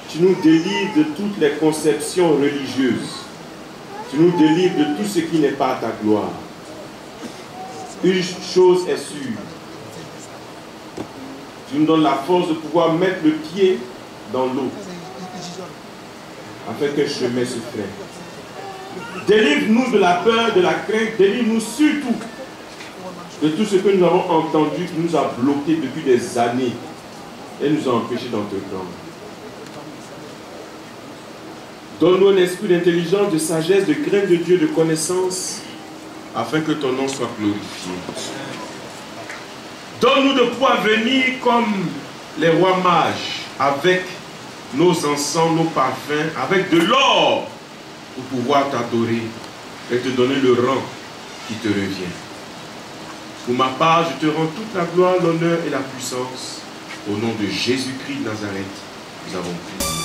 Tu nous délivres de toutes les conceptions religieuses. Tu nous délivres de tout ce qui n'est pas ta gloire. Une chose est sûre. Tu nous donnes la force de pouvoir mettre le pied dans l'eau afin qu'un chemin se fraye. Délivre-nous de la peur, de la crainte. Délivre-nous surtout de tout ce que nous avons entendu qui nous a bloqués depuis des années. et nous a empêchés d'entreprendre. Donne-nous un esprit d'intelligence, de sagesse, de crainte de Dieu, de connaissance, afin que ton nom soit glorifié. Donne-nous de pouvoir venir comme les rois mages, avec nos encens, nos parfums, avec de l'or, pour pouvoir t'adorer et te donner le rang qui te revient. Pour ma part, je te rends toute la gloire, l'honneur et la puissance. Au nom de Jésus-Christ de Nazareth, nous avons prié.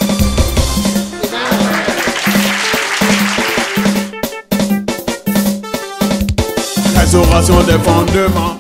Restauration des fondements.